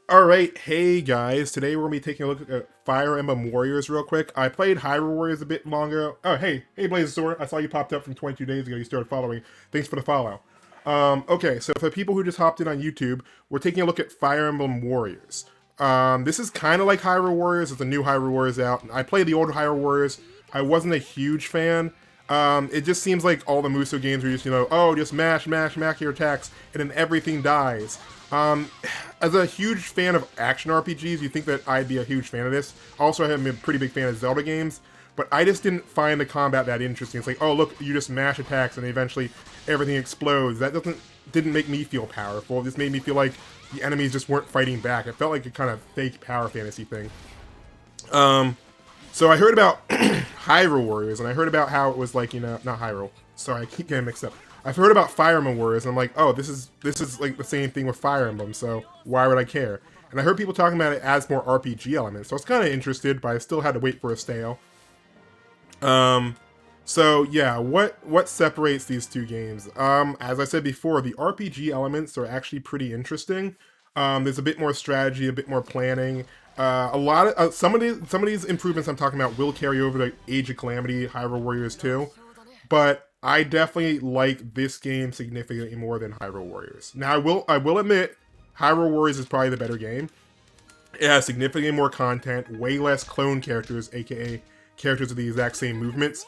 Alright, hey guys, today we're going to be taking a look at Fire Emblem Warriors real quick. I played Hyrule Warriors a bit longer. Oh, hey Blazosaur, I saw you popped up from 22 days ago, you started following. Thanks for the follow. Okay, so for people who just hopped in on YouTube, we're taking a look at Fire Emblem Warriors. This is kind of like Hyrule Warriors, there's a new Hyrule Warriors out. I played the old Hyrule Warriors, I wasn't a huge fan. It just seems like all the Muso games are just, oh, just mash your attacks, and then everything dies. As a huge fan of action RPGs, you think that I'd be a huge fan of this. Also, I'm a pretty big fan of Zelda games, but I just didn't find the combat that interesting. It's like, oh, look, you just mash attacks and eventually everything explodes. That didn't make me feel powerful. It just made me feel like the enemies just weren't fighting back. It felt like a kind of fake power fantasy thing. So I heard about Hyrule Warriors, and I heard about how it was like, not Hyrule. Sorry, I keep getting mixed up. I've heard about Fire Emblem Warriors, and I'm like, oh, this is like the same thing with Fire Emblem, so why would I care? And I heard people talking about it as more RPG elements, so I was kind of interested, but I still had to wait for a stale. So yeah, what separates these two games? As I said before, the RPG elements are actually pretty interesting. There's a bit more strategy, a bit more planning. A lot of some of these improvements I'm talking about will carry over to Age of Calamity, Hyrule Warriors 2, but I definitely like this game significantly more than Hyrule Warriors. Now I will admit Hyrule Warriors is probably the better game. It has significantly more content, way less clone characters, aka characters with the exact same movements,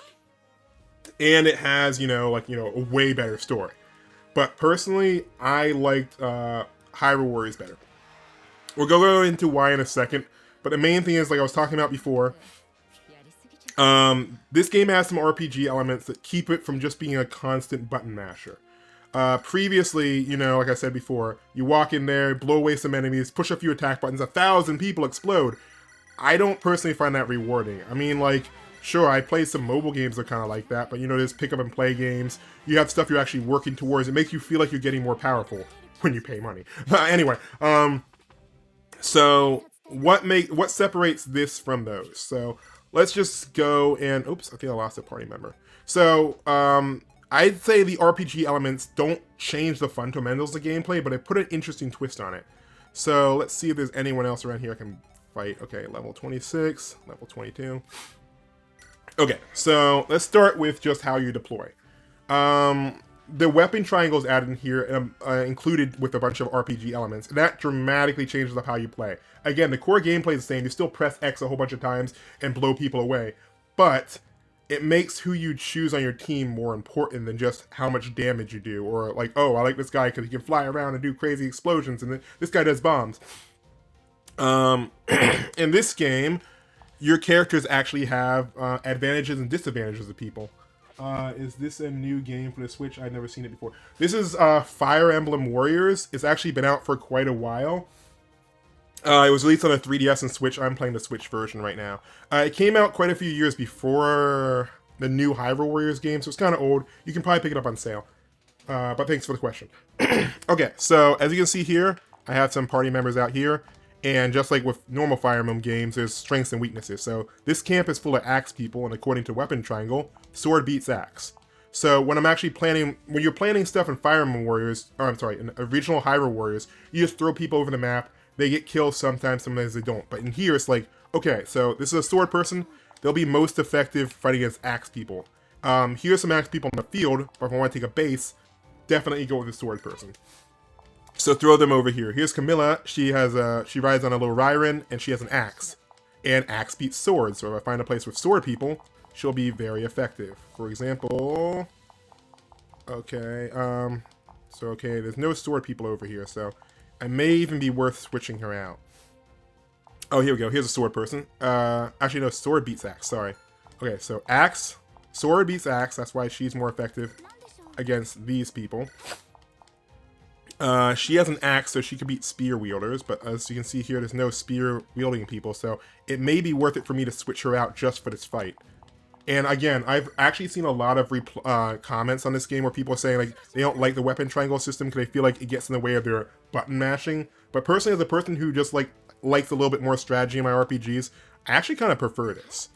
and it has a way better story. But personally, I liked Hyrule Warriors better. We'll go into why in a second, but the main thing is, like I was talking about before, this game has some RPG elements that keep it from just being a constant button masher. Previously, like I said before, you walk in there, blow away some enemies, push a few attack buttons, 1,000 people explode. I don't personally find that rewarding. I mean, like, sure, I play some mobile games that are kind of like that, but there's pick up and play games. You have stuff you're actually working towards. It makes you feel like you're getting more powerful when you pay money. Anyway, so what separates this from those? So let's just go and oops, I think I lost a party member. So I'd say the RPG elements don't change the fundamentals of the gameplay, but it put an interesting twist on it. So let's see if there's anyone else around here I can fight. Okay, level 26, level 22. Okay, so let's start with just how you deploy. The weapon triangle is added in here, included with a bunch of RPG elements. And that dramatically changes up how you play. Again, the core gameplay is the same. You still press X a whole bunch of times and blow people away. But it makes who you choose on your team more important than just how much damage you do. Or like, oh, I like this guy because he can fly around and do crazy explosions, and this guy does bombs. In this game, your characters actually have advantages and disadvantages of people. Is this a new game for the Switch? I've never seen it before. This is Fire Emblem Warriors. It's actually been out for quite a while. It was released on a 3DS and Switch. I'm playing the Switch version right now. It came out quite a few years before the new Hyrule Warriors game, so it's kind of old. You can probably pick it up on sale. But thanks for the question. Okay, so as you can see here, I have some party members out here. And just like with normal Fire Emblem games, there's strengths and weaknesses. So this camp is full of axe people, and according to Weapon Triangle, sword beats axe. So when you're planning stuff in Fire Emblem Warriors, in original Hyrule Warriors, you just throw people over the map. They get killed sometimes they don't. But in here, it's like, okay, so this is a sword person. They'll be most effective fighting against axe people. Here's some axe people in the field, but if I want to take a base, definitely go with the sword person. So throw them over here. Here's Camilla. She rides on a little Ryren, and she has an axe. And axe beats sword. So if I find a place with sword people, she'll be very effective. For example, okay, there's no sword people over here, so it may even be worth switching her out. Oh, here we go. Here's a sword person. Actually, no, sword beats axe. Sorry. Okay, so axe, sword beats axe. That's why she's more effective against these people. She has an axe, so she can beat spear wielders, but as you can see here, there's no spear wielding people, so it may be worth it for me to switch her out just for this fight. And again, I've actually seen a lot of comments on this game where people are saying like they don't like the weapon triangle system because they feel like it gets in the way of their button mashing. But personally, as a person who just likes a little bit more strategy in my RPGs, I actually kind of prefer this.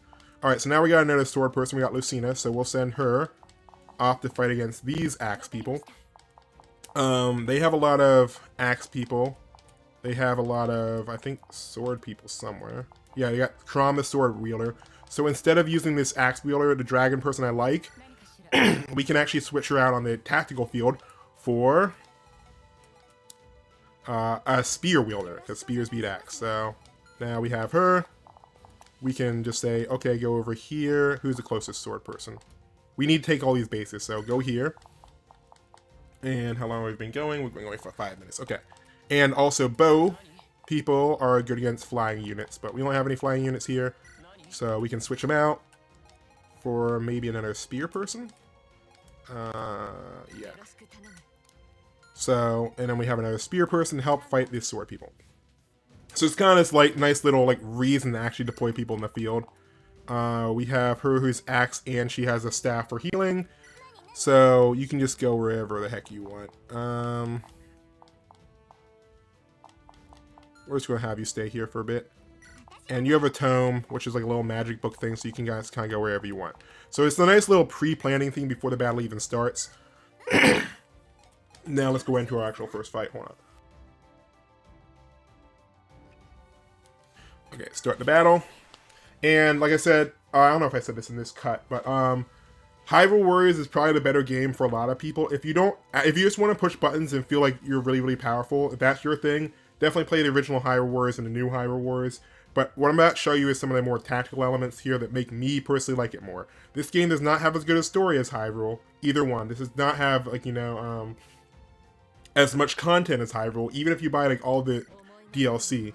Alright, so now we got another sword person. We got Lucina, so we'll send her off to fight against these axe people. They have a lot of axe people. They have a lot of, I think, sword people somewhere. Yeah, you got Krom the sword wielder. So instead of using this axe wielder, the dragon person I like, we can actually switch her out on the tactical field for a spear wielder, because spears beat axe. So now we have her. We can just say, okay, go over here. Who's the closest sword person? We need to take all these bases, so go here. And how long have we been going? We've been going for 5 minutes. Okay. And also bow people are good against flying units, but we don't have any flying units here. So we can switch them out for maybe another spear person. Yeah. So, and then we have another spear person to help fight these sword people. So it's kind of this like nice little like reason to actually deploy people in the field. We have her who's axe and she has a staff for healing. So you can just go wherever the heck you want. We're just going to have you stay here for a bit. And you have a tome, which is like a little magic book thing, so you can guys kind of go wherever you want. So it's a nice little pre-planning thing before the battle even starts. Now let's go into our actual first fight. Hold on. Okay, start the battle. And like I said, I don't know if I said this in this cut, but Hyrule Warriors is probably the better game for a lot of people. If you just want to push buttons and feel like you're really, really powerful, if that's your thing, definitely play the original Hyrule Warriors and the new Hyrule Warriors. But what I'm about to show you is some of the more tactical elements here that make me personally like it more. This game does not have as good a story as Hyrule, either one. This does not have, like, you know, as much content as Hyrule, even if you buy, like, all the DLC.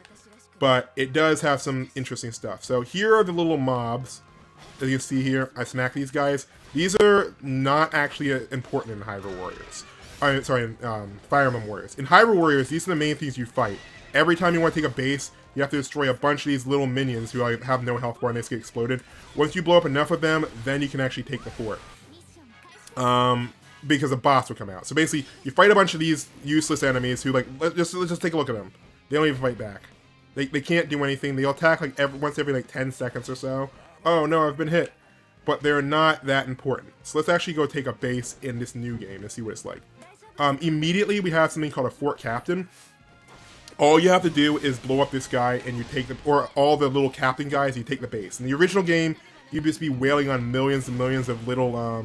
But it does have some interesting stuff. So here are the little mobs. As you can see here, I smack these guys. These are not actually important in Hyrule Warriors. Fire Emblem Warriors. In Hyrule Warriors, these are the main things you fight. Every time you want to take a base, you have to destroy a bunch of these little minions who have no health bar and they just get exploded. Once you blow up enough of them, then you can actually take the fort. Because a boss will come out. So basically, you fight a bunch of these useless enemies who, like, let's just take a look at them. They don't even fight back. They can't do anything. They'll attack like once every like 10 seconds or so. Oh no, I've been hit. But they're not that important. So let's actually go take a base in this new game and see what it's like. Immediately, we have something called a Fort Captain. All you have to do is blow up this guy and you take the, or all the little captain guys, you take the base. In the original game, you'd just be wailing on millions and millions of little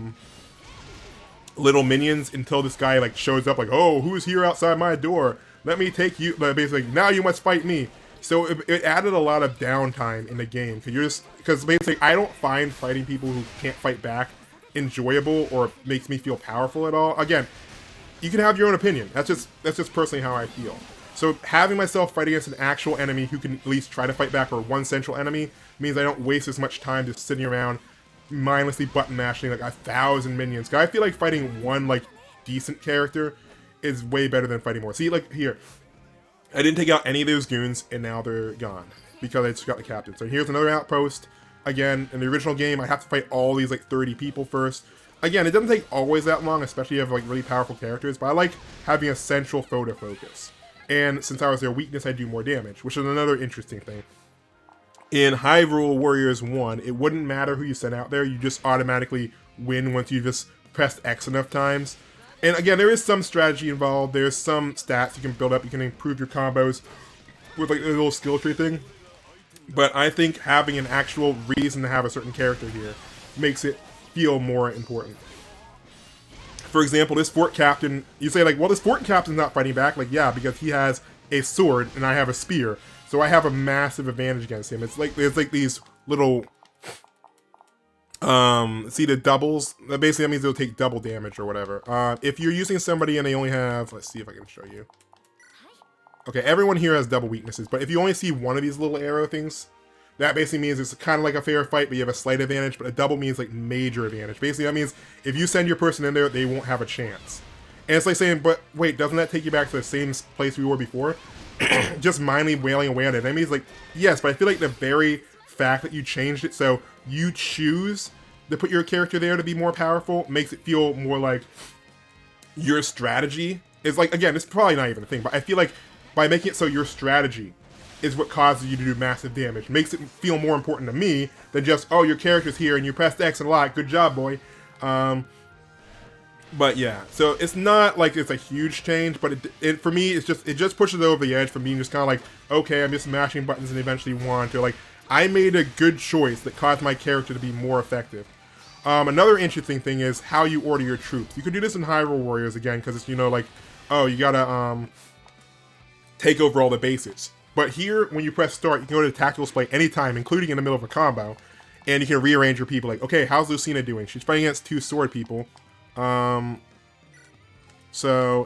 minions until this guy like shows up like, oh, who's here outside my door? Let me take you, basically, now you must fight me. So it added a lot of downtime in the game, because basically I don't find fighting people who can't fight back enjoyable or makes me feel powerful at all. Again, you can have your own opinion. That's just personally how I feel. So having myself fight against an actual enemy who can at least try to fight back, or one central enemy, means I don't waste as much time just sitting around mindlessly button mashing like 1,000 minions. Cause I feel like fighting one like decent character is way better than fighting more. See, like here, I didn't take out any of those goons, and now they're gone because I just got the captain. So here's another outpost. Again, in the original game, I have to fight all these like 30 people first. Again, it doesn't take always that long, especially if you have like really powerful characters, but I like having a central foe to focus. And since I was their weakness, I do more damage, which is another interesting thing. In Hyrule Warriors 1, it wouldn't matter who you sent out there, you just automatically win once you just pressed X enough times. And again, there is some strategy involved, there's some stats you can build up, you can improve your combos with like a little skill tree thing. But I think having an actual reason to have a certain character here makes it feel more important. For example, this Fort Captain, you say like, well, this Fort Captain's not fighting back. Like, yeah, because he has a sword and I have a spear. So I have a massive advantage against him. It's like, there's like these little, see the doubles? Basically, that means they'll take double damage or whatever. If you're using somebody and they only have, let's see if I can show you. Okay, everyone here has double weaknesses, but if you only see one of these little arrow things, that basically means it's kind of like a fair fight, but you have a slight advantage, but a double means like major advantage. Basically, that means if you send your person in there, they won't have a chance. And it's like saying, but wait, doesn't that take you back to the same place we were before? Just mindly wailing away at enemies? Like, yes, but I feel like the very fact that you changed it so you choose to put your character there to be more powerful makes it feel more like your strategy is like, again, it's probably not even a thing, but I feel like by making it so your strategy is what causes you to do massive damage, makes it feel more important to me than just, oh, your character's here and you pressed X a lot, good job, boy. But yeah, so it's not like it's a huge change, but it for me it just pushes it over the edge from being just kind of like, okay, I'm just mashing buttons and eventually won, to like, I made a good choice that caused my character to be more effective. Another interesting thing is how you order your troops. You could do this in Hyrule Warriors again, because it's, you know, like, oh, you gotta take over all the bases. But here, when you press start, you can go to the tactical display anytime, including in the middle of a combo, and you can rearrange your people. Like, okay, how's Lucina doing? She's fighting against 2 sword people. So,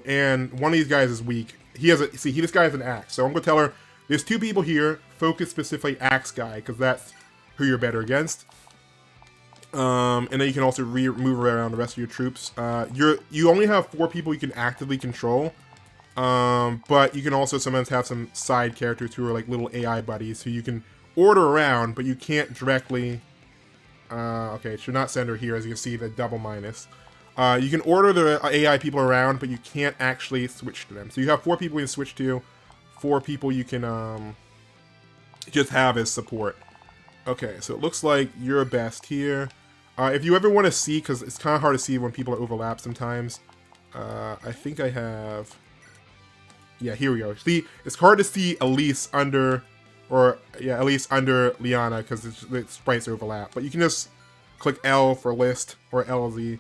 and one of these guys is weak. He has a, see, this guy has an axe. So I'm going to tell her, there's 2 people here, focus specifically axe guy, because that's who you're better against. And then you can also move around the rest of your troops. You only have 4 people you can actively control. But you can also sometimes have some side characters who are like little AI buddies who you can order around, but you can't directly... okay, should not send her here, as you can see, the double minus. You can order the AI people around, but you can't actually switch to them. So you have 4 people you can switch to, 4 people you can just have as support. Okay, so it looks like you're best here. If you ever want to see, because it's kind of hard to see when people overlap sometimes, I think I have... Yeah, here we go. See, it's hard to see Elise under, or yeah, Elise under Liana because the sprites overlap. But you can just click L for list or LZ,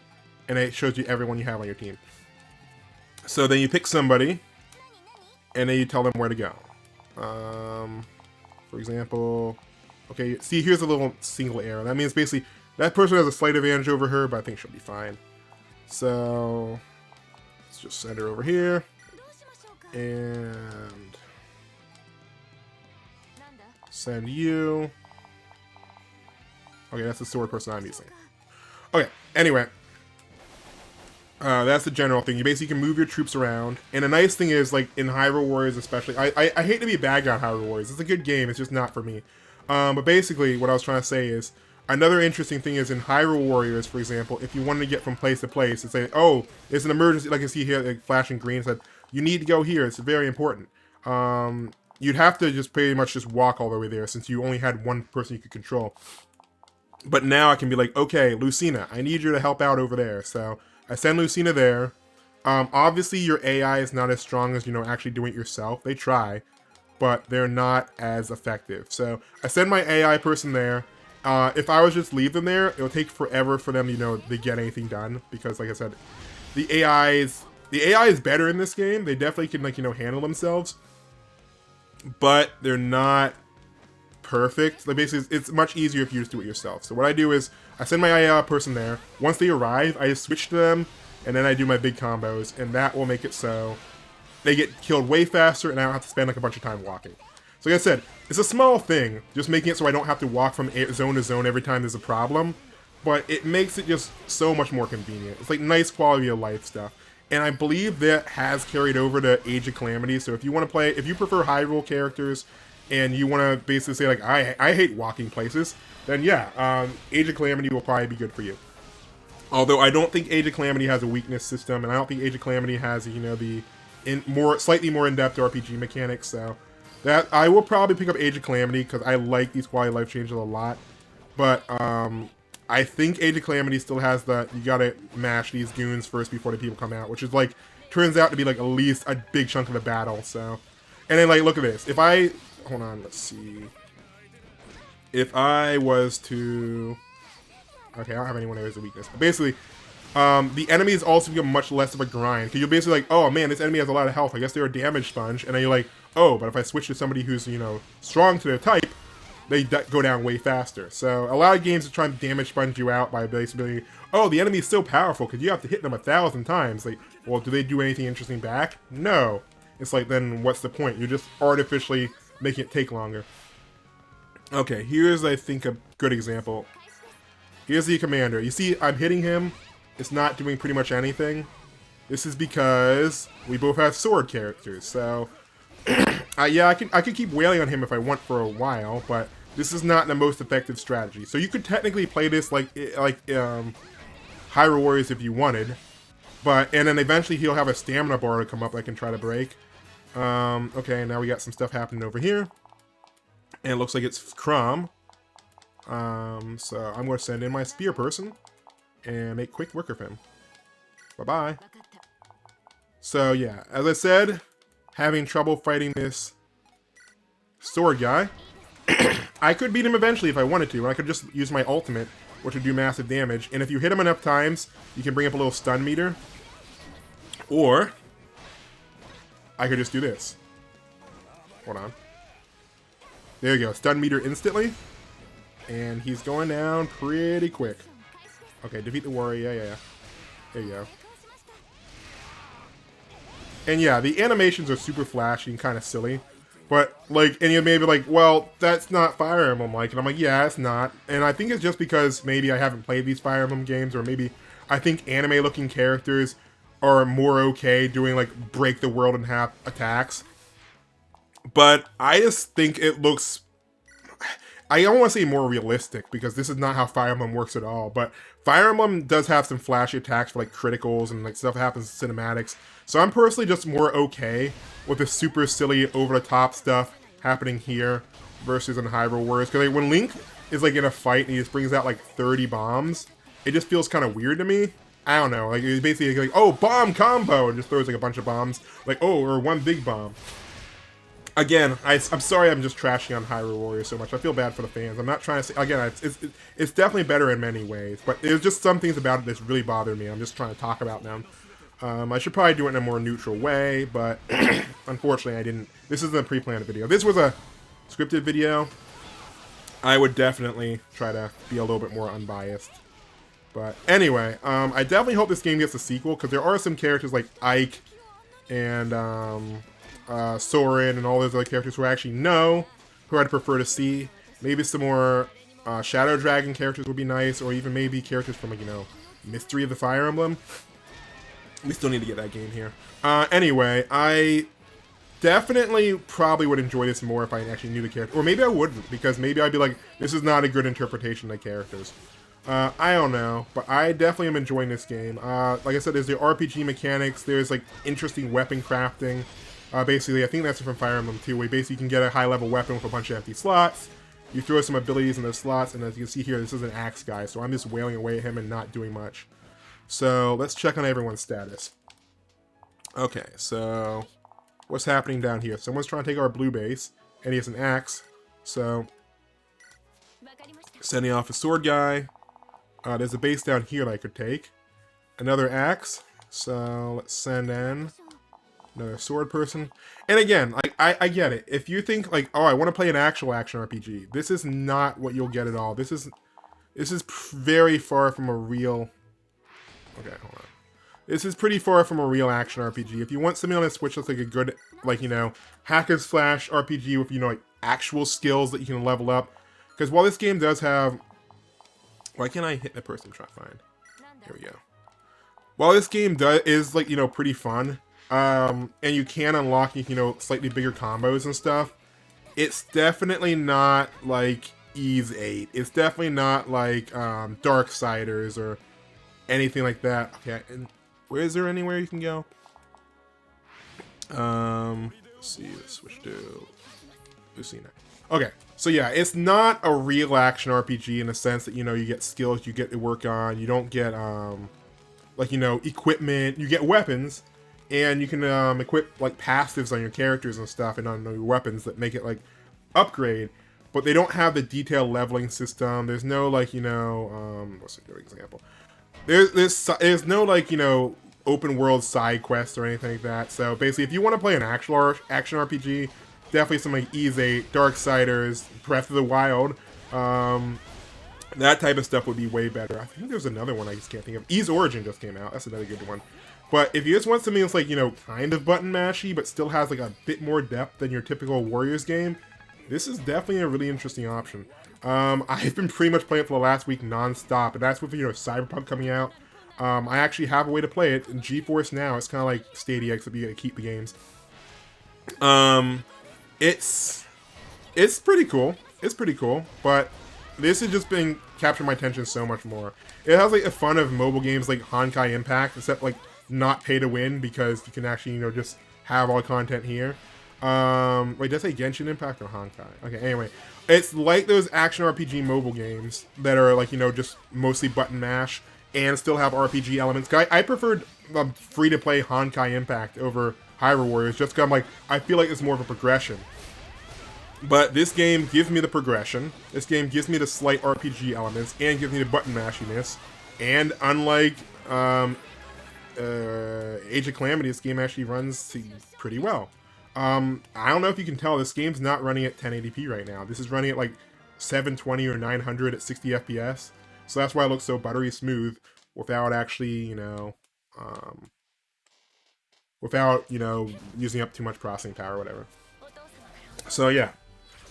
and it shows you everyone you have on your team. So then you pick somebody, and then you tell them where to go. For example, okay, see, here's a little single arrow. That means basically that person has a slight advantage over her, but I think she'll be fine. So let's just send her over here. And send you. Okay, that's the sword person I'm using. Okay, anyway. That's the general thing. You basically can move your troops around. And the nice thing is, like, in Hyrule Warriors especially, I hate to be a bad guy on Hyrule Warriors. It's a good game, it's just not for me. But basically, what I was trying to say is, another interesting thing is in Hyrule Warriors, for example, if you wanted to get from place to place, and say, oh, it's an emergency, like you see here, like flashing green, said, you need to go here, it's very important. You'd have to just pretty much just walk all the way there, since you only had 1 person you could control. But now I can be like, okay, Lucina, I need you to help out over there. So I send Lucina there. Obviously, your AI is not as strong as, you know, actually doing it yourself. They try, but they're not as effective. So I send my AI person there. If I was just leave them there, it would take forever for them, you know, to get anything done. Because, like I said, the AI is better in this game. They definitely can, like, you know, handle themselves. But they're not perfect. Like, basically, it's much easier if you just do it yourself. So what I do is, I send my AI person there. Once they arrive, I just switch to them, and then I do my big combos, and that will make it so they get killed way faster, and I don't have to spend, like, a bunch of time walking. So like I said, it's a small thing, just making it so I don't have to walk from zone to zone every time there's a problem, but it makes it just so much more convenient. It's like nice quality of life stuff. And I believe that has carried over to Age of Calamity, so if you want to play, if you prefer Hyrule characters, and you want to basically say, like, I hate walking places, then yeah, Age of Calamity will probably be good for you. Although I don't think Age of Calamity has a weakness system, and I don't think Age of Calamity has, you know, the slightly more in-depth RPG mechanics, so that I will probably pick up Age of Calamity, because I like these quality of life changes a lot. But I think Age of Calamity still has the, you gotta mash these goons first before the people come out, which is like, turns out to be like at least a big chunk of the battle, so. And then, like, look at this. If I, hold on, let's see. If I was to... Okay, I don't have anyone who has a weakness. But basically, the enemies also become much less of a grind. Because you're basically like, oh man, this enemy has a lot of health. I guess they're a damage sponge. And then you're like, oh, but if I switch to somebody who's, you know, strong to their type, they go down way faster. So a lot of games are trying to damage sponge you out by basically, oh, the enemy's so powerful because you have to hit them 1,000 times. Like, well, do they do anything interesting back? No. It's like, then what's the point? You're just artificially making it take longer. Okay, here's, I think, a good example. Here's the commander. You see, I'm hitting him. It's not doing pretty much anything. This is because we both have sword characters. So, yeah, I could keep wailing on him if I want for a while, but this is not the most effective strategy. So you could technically play this like Hyrule Warriors if you wanted, and then eventually he'll have a stamina bar to come up I can try to break. Okay, now we got some stuff happening over here. And it looks like it's Crom. So I'm going to send in my spear person and make quick work of him. Bye-bye. So, yeah, as I said, having trouble fighting this sword guy. I could beat him eventually if I wanted to, and I could just use my ultimate, which would do massive damage. And if you hit him enough times, you can bring up a little stun meter. Or, I could just do this. Hold on. There you go, stun meter instantly. And he's going down pretty quick. Okay, defeat the warrior, yeah. There you go. And yeah, the animations are super flashy and kind of silly. But, like, and you may be like, well, that's not Fire Emblem like. And I'm like, yeah, it's not. And I think it's just because maybe I haven't played these Fire Emblem games, or maybe I think anime-looking characters are more okay doing, like, break the world in half attacks. But I just think it looks... I don't want to say more realistic, because this is not how Fire Emblem works at all. But Fire Emblem does have some flashy attacks for, like, criticals and, like, stuff that happens in cinematics. So I'm personally just more okay with the super silly, over-the-top stuff happening here versus in Hyrule Warriors. Because, like, when Link is, like, in a fight and he just brings out, like, 30 bombs, it just feels kind of weird to me. I don't know. Like, it's basically like, oh, bomb combo! And just throws, like, a bunch of bombs. Like, oh, or one big bomb. Again, I'm sorry I'm just trashing on Hyrule Warriors so much. I feel bad for the fans. I'm not trying to say... Again, it's definitely better in many ways. But there's just some things about it that's really bothering me. I'm just trying to talk about them. I should probably do it in a more neutral way, but unfortunately I didn't. This isn't a pre-planned video. If this was a scripted video, I would definitely try to be a little bit more unbiased. But anyway, I definitely hope this game gets a sequel, because there are some characters like Ike and Soren and all those other characters who I actually know, who I'd prefer to see. Maybe some more Shadow Dragon characters would be nice, or even maybe characters from, like, you know, Mystery of the Fire Emblem. We still need to get that game here. Anyway, I definitely probably would enjoy this more if I actually knew the character. Or maybe I wouldn't, because maybe I'd be like, this is not a good interpretation of the characters. I don't know, but I definitely am enjoying this game. Like I said, there's the RPG mechanics, there's, like, interesting weapon crafting. Basically, I think that's from Fire Emblem 2, where basically you can get a high-level weapon with a bunch of empty slots. You throw some abilities in those slots, and as you can see here, this is an axe guy, so I'm just wailing away at him and not doing much. So, let's check on everyone's status. Okay, so what's happening down here? Someone's trying to take our blue base, and he has an axe. So, sending off a sword guy. There's a base down here that I could take. Another axe. So, let's send in another sword person. And again, like, I get it. If you think, like, oh, I want to play an actual action RPG, this is not what you'll get at all. This is very far from a real... Okay, hold on. This is pretty far from a real action RPG. If you want something on the Switch that's like a good, like, you know, hack and slash RPG with, you know, like, actual skills that you can level up. Because while this game does have... Why can't I hit the person I'm trying to find? Here we go. While this game is, like, you know, pretty fun, and you can unlock, you know, slightly bigger combos and stuff, it's definitely not, like, Ys 8. It's definitely not, like, Darksiders or anything like that. Okay, and where is there anywhere you can go? Let's see, let's switch to Lucina. Okay, so yeah, it's not a real action RPG in the sense that, you know, you get skills you get to work on, you don't get, like, you know, equipment, you get weapons, and you can, equip, like, passives on your characters and stuff, and on your weapons that make it, like, upgrade, but they don't have the detailed leveling system. There's no, like, you know, what's a good example? There's no, like, you know, open world side quests or anything like that. So basically, if you want to play an actual action RPG, definitely something like Ys 8, Darksiders, Breath of the Wild, that type of stuff would be way better. I think there's another one I just can't think of. Ys Origin just came out. That's another good one. But if you just want something that's, like, you know, kind of button mashy, but still has, like, a bit more depth than your typical Warriors game, this is definitely a really interesting option. I've been pretty much playing it for the last week non-stop, and that's with, you know, Cyberpunk coming out. I actually have a way to play it in GeForce Now. It's kind of like Stadia, except you gotta keep the games. It's pretty cool. It's pretty cool, but this has just been capturing my attention so much more. It has, like, a fun of mobile games like Honkai Impact, except, like, not pay to win, because you can actually, you know, just have all the content here. Wait, did I say Genshin Impact or Honkai? Okay, anyway. It's like those action RPG mobile games that are, like, you know, just mostly button mash, and still have RPG elements. I preferred free-to-play Honkai Impact over Hyrule Warriors, just because I'm like, I feel like it's more of a progression. But this game gives me the progression, this game gives me the slight RPG elements, and gives me the button mashiness, and unlike Age of Calamity, this game actually runs pretty well. I don't know if you can tell, this game's not running at 1080p right now. This is running at like 720 or 900 at 60 FPS. So that's why it looks so buttery smooth without actually, using up too much processing power or whatever. So yeah.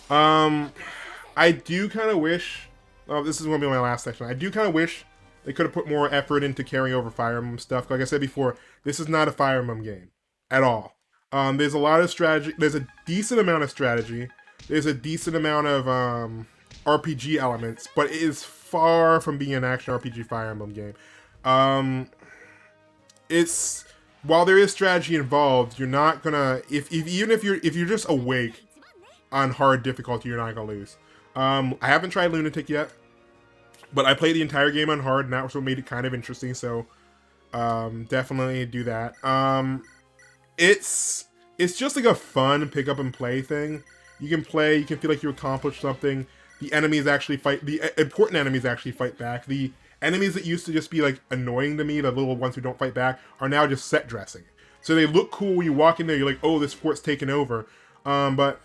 I do kind of wish, this is going to be my last section, I do kind of wish they could have put more effort into carrying over Fire Emblem stuff. Like I said before, this is not a Fire Emblem game at all. There's a lot of strategy, there's a decent amount of strategy, there's a decent amount of RPG elements, but it is far from being an action RPG Fire Emblem game. While there is strategy involved, you're not gonna, even if you're just awake on hard difficulty, you're not gonna lose. I haven't tried Lunatic yet, but I played the entire game on hard, and that was what made it kind of interesting. So definitely do that. It's just like a fun pick up and play thing. You can play, you can feel like you accomplished something. The enemies actually fight, the important enemies actually fight back. The enemies that used to just be like annoying to me, the little ones who don't fight back, are now just set dressing. So they look cool when you walk in there, you're like, oh, this fort's taken over. But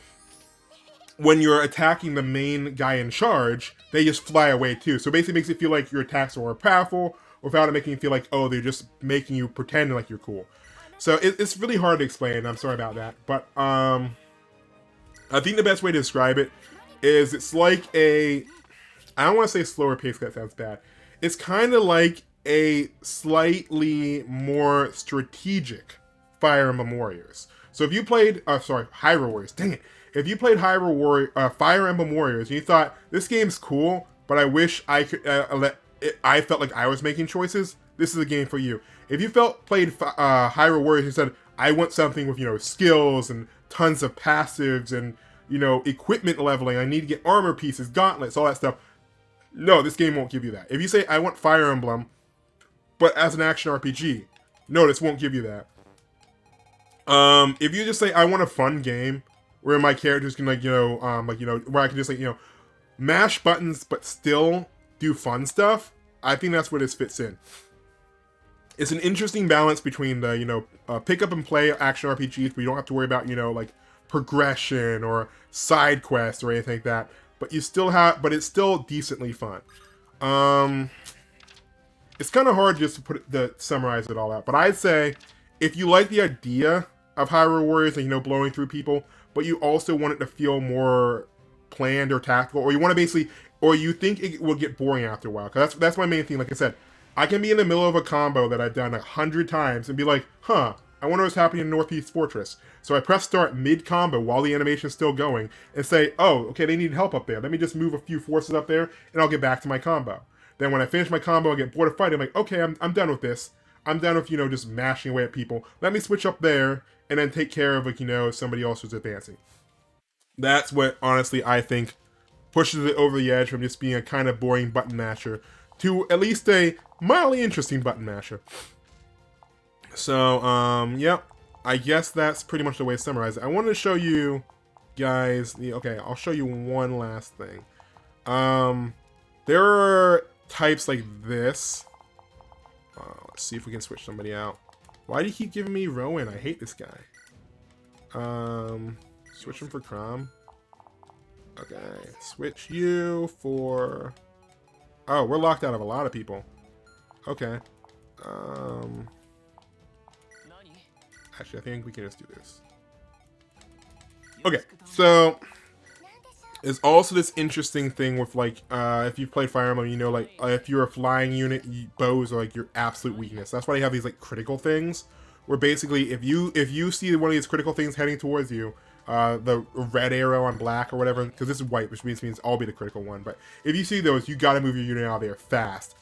when you're attacking the main guy in charge, they just fly away too. So basically it makes it feel like your attacks are more powerful, without it making you feel like, oh, they're just making you pretend like you're cool. So it's really hard to explain, I'm sorry about that. But I think the best way to describe it is it's like I don't want to say slower pace, that sounds bad. It's kind of like a slightly more strategic Fire Emblem Warriors. So if you played, Hyrule Warriors, dang it. If you played Fire Emblem Warriors and you thought, this game's cool, but I wish I could, I felt like I was making choices, this is a game for you. If you played Hyrule Warriors and said, I want something with, skills and tons of passives and, equipment leveling, I need to get armor pieces, gauntlets, all that stuff. No, this game won't give you that. If you say, I want Fire Emblem, but as an action RPG, no, this won't give you that. If you just say, I want a fun game, where my characters can, where I can just, mash buttons, but still do fun stuff, I think that's where this fits in. It's an interesting balance between the, pick up and play action RPGs, where you don't have to worry about, progression or side quests or anything like that. But it's still decently fun. It's kind of hard just to summarize it all out. But I'd say, if you like the idea of Hyrule Warriors and, blowing through people, but you also want it to feel more planned or tactical, or you want to basically, or you think it will get boring after a while. Because that's my main thing. Like I said, I can be in the middle of a combo that I've done 100 times and be like, huh, I wonder what's happening in Northeast Fortress. So I press start mid-combo while the animation is still going and say, oh, okay, they need help up there. Let me just move a few forces up there and I'll get back to my combo. Then when I finish my combo and get bored of fighting, I'm like, okay, I'm done with this. I'm done with, just mashing away at people. Let me switch up there and then take care of, somebody else who's advancing. That's what, honestly, I think pushes it over the edge from just being a kind of boring button masher to at least a mildly interesting button masher. So, yep. I guess that's pretty much the way to summarize it. I wanted to show you guys okay, I'll show you one last thing. There are types like this. Let's see if we can switch somebody out. Why do you keep giving me Rowan? I hate this guy. Switch him for Crom. Okay, switch you for... Oh, we're locked out of a lot of people. Okay. Actually, I think we can just do this. Okay, so there's also this interesting thing with if you've played Fire Emblem, if you're a flying unit, bows are your absolute weakness. That's why you have these critical things, where basically if you see one of these critical things heading towards you, the red arrow on black or whatever, because this is white, which means I'll be the critical one. But if you see those, you got to move your unit out of there fast.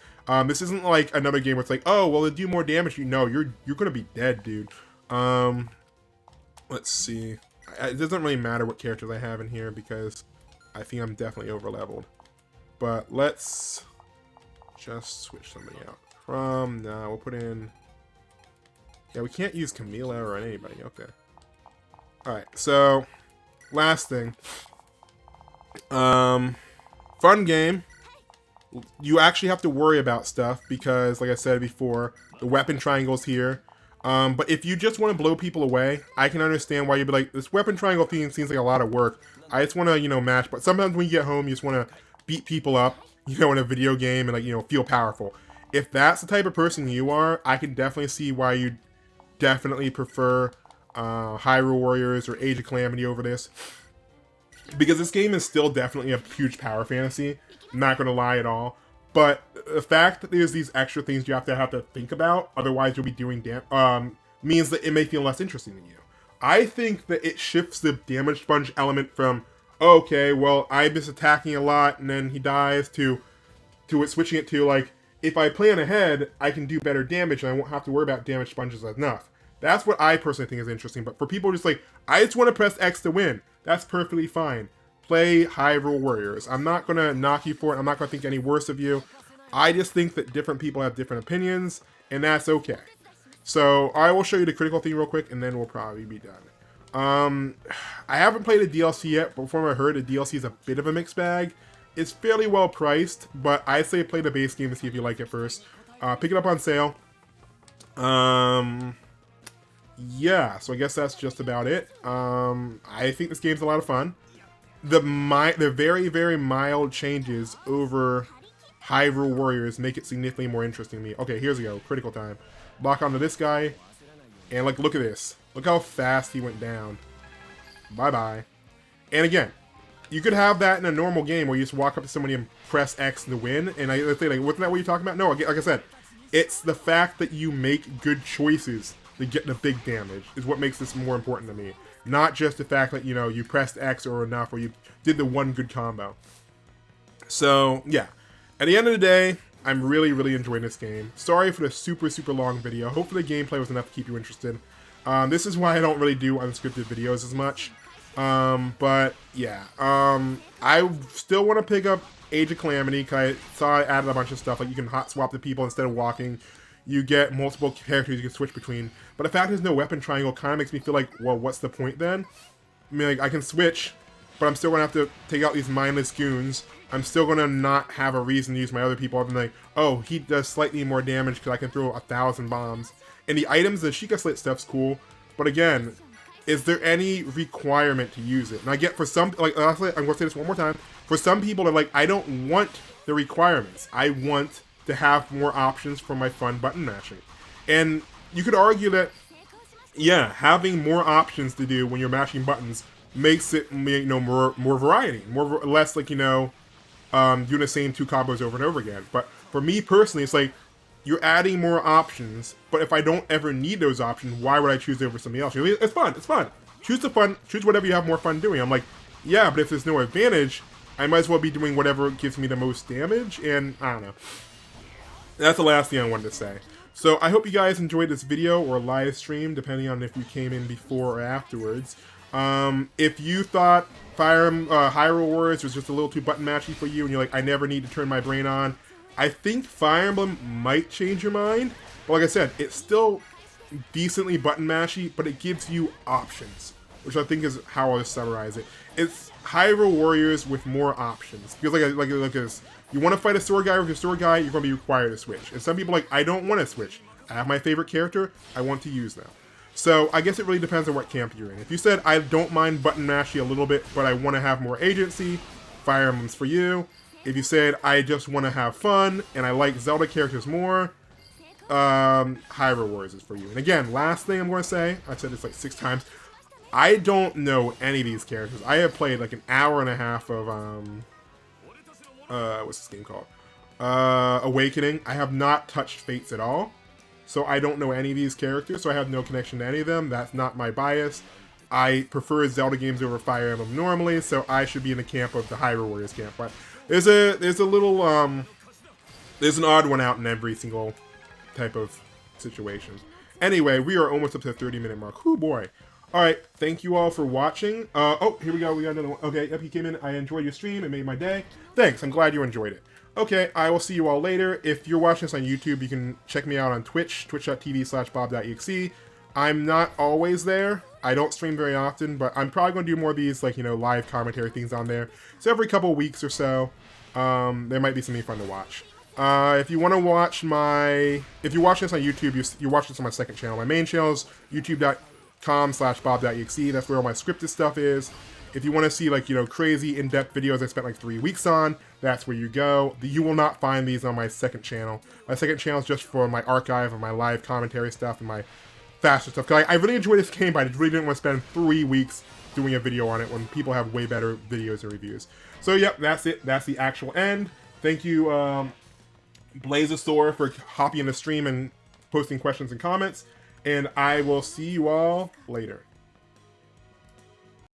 This isn't like another game where it's like, oh, well, they do more damage. You're gonna be dead, dude. Let's see. It doesn't really matter what characters I have in here because I think I'm definitely over leveled. But let's just switch somebody out. No, we'll put in... Yeah, we can't use Camila or anybody. Okay. Alright, so... Last thing. Fun game. You actually have to worry about stuff because, like I said before, the weapon triangle's here. But if you just want to blow people away, I can understand why you'd be like, this weapon triangle theme seems like a lot of work. I just want to, you know, match. But sometimes when you get home, you just want to beat people up, you know, in a video game and, like, you know, feel powerful. If that's the type of person you are, I can definitely see why you definitely prefer Hyrule Warriors or Age of Calamity over this. Because this game is still definitely a huge power fantasy. I'm not going to lie at all. But the fact that there's these extra things you have to think about, otherwise you'll be doing means that it may feel less interesting to you. I think that it shifts the damage sponge element from, okay, well, I'm just attacking a lot and then he dies, to it switching it to, like, if I plan ahead, I can do better damage and I won't have to worry about damage sponges enough. That's what I personally think is interesting. But for people just like, I just want to press X to win, that's perfectly fine. Play Hyrule Warriors. I'm not going to knock you for it. I'm not going to think any worse of you. I just think that different people have different opinions, and that's okay. So I will show you the critical theme real quick, and then we'll probably be done. I haven't played a DLC yet, but from what I heard, the DLC is a bit of a mixed bag. It's fairly well priced, but I say play the base game to see if you like it first. Pick it up on sale. Yeah, so I guess that's just about it. I think this game's a lot of fun. The very, very mild changes over Hyrule Warriors make it significantly more interesting to me. Okay, here's we go. Critical time. Lock onto this guy. And, like, look at this. Look how fast he went down. Bye-bye. And again, you could have that in a normal game where you just walk up to somebody and press X to win. And I say, like, wasn't that what you're talking about? No, like I said, it's the fact that you make good choices to get the big damage is what makes this more important to me. Not just the fact that, you know, you pressed X or enough, or you did the one good combo. So, yeah. At the end of the day, I'm really, really enjoying this game. Sorry for the super, super long video. Hopefully the gameplay was enough to keep you interested. This is why I don't really do unscripted videos as much. But, yeah. I still want to pick up Age of Calamity, because I saw I added a bunch of stuff. Like, you can hot swap the people instead of walking. You get multiple characters you can switch between. But the fact there's no weapon triangle kind of makes me feel like, well, what's the point then? I mean, like, I can switch, but I'm still going to have to take out these mindless goons. I'm still going to not have a reason to use my other people other than like, oh, he does slightly more damage because I can throw 1,000 bombs. And the items, the Sheikah Slate stuff's cool, but again, is there any requirement to use it? And I get for some, like, honestly, I'm going to say this one more time. For some people, they're like, I don't want the requirements. I want to have more options for my fun button mashing. And you could argue that, yeah, having more options to do when you're mashing buttons makes it, you know, more variety, less like, you know, doing the same two combos over and over again. But for me personally, it's like, you're adding more options, but if I don't ever need those options, why would I choose over something else? It's fun, it's fun. Choose whatever you have more fun doing. I'm like, yeah, but if there's no advantage, I might as well be doing whatever gives me the most damage, and I don't know. That's the last thing I wanted to say. So I hope you guys enjoyed this video or live stream, depending on if you came in before or afterwards. If you thought Hyrule Warriors was just a little too button mashy for you, and you're like, I never need to turn my brain on, I think Fire Emblem might change your mind. But like I said, it's still decently button mashy, but it gives you options, which I think is how I'll summarize it. It's Hyrule Warriors with more options. Feels like this. You want to fight a sword guy with your sword guy, you're going to be required to switch. And some people are like, I don't want to switch. I have my favorite character, I want to use them. So I guess it really depends on what camp you're in. If you said, I don't mind button mashy a little bit, but I want to have more agency, Fire Emblem's for you. If you said, I just want to have fun, and I like Zelda characters more, Hyrule Warriors is for you. And again, last thing I'm going to say, I've said this like 6 times, I don't know any of these characters. I have played like an hour and a half of, what's this game called? Awakening. I have not touched Fates at all. So I don't know any of these characters, so I have no connection to any of them. That's not my bias. I prefer Zelda games over Fire Emblem normally, so I should be in the camp of the Hyrule Warriors camp. But there's a little, there's an odd one out in every single type of situation. Anyway, we are almost up to the 30-minute mark. Whoo boy. Alright, thank you all for watching. Oh, here we go, we got another one. Okay, yep, he came in. I enjoyed your stream, it made my day. Thanks, I'm glad you enjoyed it. Okay, I will see you all later. If you're watching this on YouTube, you can check me out on Twitch, twitch.tv/bob.exe. I'm not always there. I don't stream very often, but I'm probably going to do more of these, like, you know, live commentary things on there. So every couple weeks or so, there might be something fun to watch. If you want to watch if you're watching this on YouTube, you're watching this on my second channel. My main channel is youtube.com/bob.exe. That's where all my scripted stuff is. If you want to see, like, you know, crazy in-depth videos I spent like 3 weeks on, that's where you go. You will not find these on my second channel. My second channel is just for my archive of my live commentary stuff and my faster stuff. Cause I really enjoyed this game, but I really didn't want to spend 3 weeks doing a video on it when people have way better videos and reviews. So, yep, that's it. That's the actual end. Thank you, Blazosaur, for hopping in the stream and posting questions and comments. And I will see you all later.